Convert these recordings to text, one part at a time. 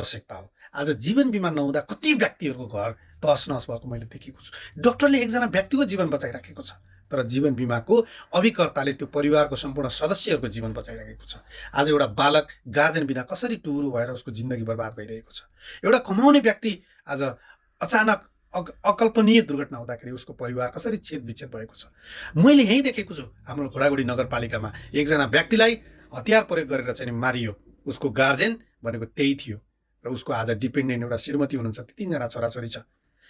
आवश्यकता हो। आज जीवन बिमा नहुँदा कति व्यक्तिहरूको घर तहस-नहस भएको मैले देखेको छु। डाक्टरले एकजना व्यक्तिको जीवन बचाइराखेको छ, तर जीवन बिमाको अभिकर्ताले त्यो परिवारको सम्पूर्ण सदस्यहरूको जीवन बचाइराखेको छ। आज एउटा बालक गार्जेन बिना कसरी टुहुरो भएर उसको जिन्दगी बर्बाद भइरहेको छ। एउटा कमाउने व्यक्ति आज अचानक अकल्पनीय दुर्घटना हुँदाखेरि उसको परिवार कसरी छेदविच्छेद भएको छ। मैले यहीँ देखेको छु, हाम्रो घोडागुडी नगरपालिकामा एकजना व्यक्तिलाई हतियार प्रयोग गरेर चाहिँ मारियो। उसको गार्जेन भनेको त्यही थियो र उसको आज डिपेन्डेन्ट एउटा श्रीमती हुनुहुन्छ, 3जना छोराछोरी छ,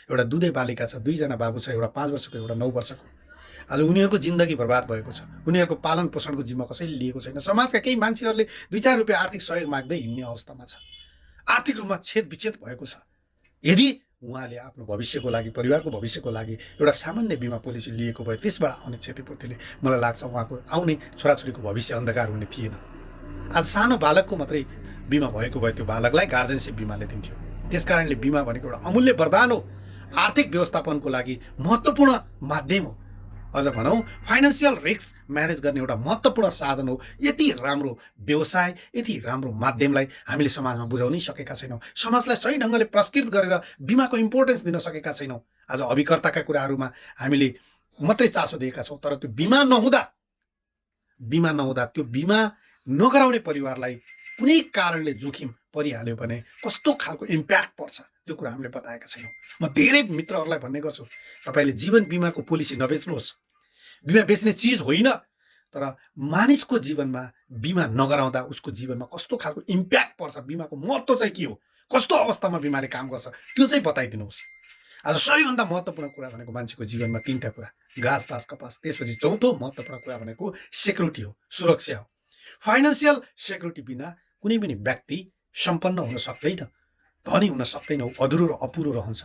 एउटा दुधे बालिका छ, 2जना बाबु छ, एउटा 5 वर्षको एउटा 9 वर्षको। आज उनीहरूको जिन्दगी बर्बाद भएको छ। उनीहरूको पालन पोषणको जिम्मा कसैले लिएको छैन। समाजका केही मान्छेहरूले 2-4 रुपियाँ आर्थिक सहयोग माग्दै हिँड्ने अवस्थामा छ। आर्थिक रूपमा छेदविच्छेद भएको छ। यदि उहाँले आफ्नो भविष्यको लागि, परिवारको भविष्यको लागि एउटा सामान्य बिमा पोलिसी लिएको भए त्यसबाट आउने क्षतिपूर्तिले मलाई लाग्छ उहाँको आउने छोराछोरीको भविष्य अन्धकार हुने थिएन। आज सानो बालकको मात्रै बिमा भएको भए त्यो बालकलाई गार्जेनसिप बिमाले दिन्थ्यो। त्यसकारणले बिमा भनेको एउटा अमूल्य वरदान हो, आर्थिक व्यवस्थापनको लागि महत्त्वपूर्ण माध्यम हो। अझ भनौँ फाइनेन्सियल रिस्क म्यानेज गर्ने एउटा महत्त्वपूर्ण साधन हो। यति राम्रो व्यवसाय, यति राम्रो माध्यमलाई हामीले समाजमा बुझाउनै सकेका छैनौँ। समाजलाई सही ढङ्गले पुरस्कृत गरेर बिमाको इम्पोर्टेन्स दिन सकेका छैनौँ। आज अभिकर्ताका कुराहरूमा हामीले मात्रै चासो दिएका छौँ, तर त्यो बिमा नहुँदा त्यो बिमा नगराउने परिवारलाई कुनै कारणले जोखिम परिहाल्यो भने कस्तो खालको इम्प्याक्ट पर्छ त्यो कुरा हामीले बताएका छैनौँ। म धेरै मित्रहरूलाई भन्ने गर्छु, तपाईँले जीवन बिमाको पोलिसी नबेच्नुहोस्। बिमा बेच्ने चिज होइन, तर मानिसको जीवनमा बिमा नगराउँदा उसको जीवनमा कस्तो खालको इम्प्याक्ट पर्छ, बिमाको महत्त्व चाहिँ के हो, कस्तो अवस्थामा बिमाले काम गर्छ त्यो चाहिँ बताइदिनुहोस्। आज सबैभन्दा महत्त्वपूर्ण कुरा भनेको मान्छेको जीवनमा 3टा कुरा, घाँस बाँस कपास। त्यसपछि चौथो महत्त्वपूर्ण कुरा भनेको सेक्युरिटी हो, सुरक्षा हो। फाइनेन्सियल सेक्युरिटी बिना कुनै पनि व्यक्ति सम्पन्न हुन सक्दैन, धनी हुन सक्दैन, अधुरो र अपुरो रहन्छ।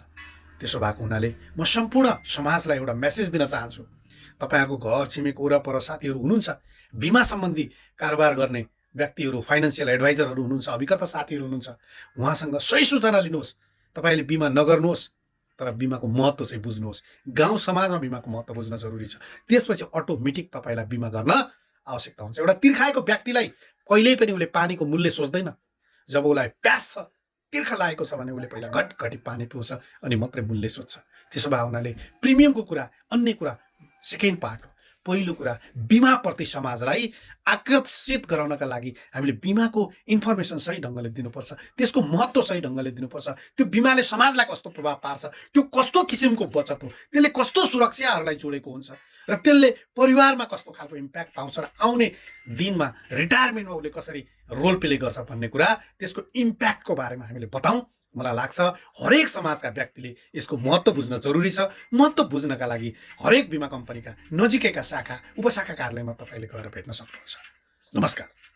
त्यसो भएको हुनाले म सम्पूर्ण समाजलाई एउटा मेसेज दिन चाहन्छु। तपाईँहरूको घर छिमेक वरपर साथीहरू हुनुहुन्छ, बिमा सम्बन्धी कारोबार गर्ने व्यक्तिहरू, फाइनेन्सियल एडभाइजरहरू हुनुहुन्छ, अभिकर्ता साथीहरू हुनुहुन्छ, उहाँसँग सही सूचना लिनुहोस्। तपाईँले बिमा नगर्नुहोस्, तर बिमाको महत्त्व चाहिँ बुझ्नुहोस्। गाउँ समाजमा बिमाको महत्त्व बुझ्न जरुरी छ। त्यसपछि अटोमेटिक तपाईँलाई बिमा गर्न आवश्यकता हुन्छ। एउटा तिर्खाएको व्यक्तिलाई कहिल्यै पनि उसले पानीको मूल्य सोच्दैन। जब उसलाई प्यास छ, तिर्खा लागेको छ भने उसले पहिला घटघटी पानी पिउँछ अनि मात्रै मूल्य सोध्छ। त्यसो भए हुनाले प्रिमियमको कुरा अन्य कुरा सेकेन्ड पार्ट हो। पहिलो कुरा बिमाप्रति समाजलाई आकर्षित गराउनका लागि हामीले बिमाको इन्फर्मेसन सही ढङ्गले दिनुपर्छ, त्यसको महत्त्व सही ढङ्गले दिनुपर्छ। त्यो बिमाले समाजलाई कस्तो प्रभाव पार्छ, त्यो कस्तो किसिमको बचत हो, त्यसले कस्तो सुरक्षाहरूलाई जोडेको हुन्छ र त्यसले परिवारमा कस्तो खालको इम्प्याक्ट पाउँछ र आउने दिनमा रिटायरमेन्टमा उसले कसरी रोल प्ले गर्छ भन्ने कुरा, त्यसको इम्प्याक्टको बारेमा हामीले बताउँ। मलाई लाग्छ हरेक समाजका व्यक्तिले यसको महत्त्व बुझ्न जरुरी छ। महत्त्व बुझ्नका लागि हरेक बिमा कम्पनीका नजिकैका शाखा उपशाखा कार्यालयमा तपाईँले गएर भेट्न सक्नुहुन्छ। नमस्कार।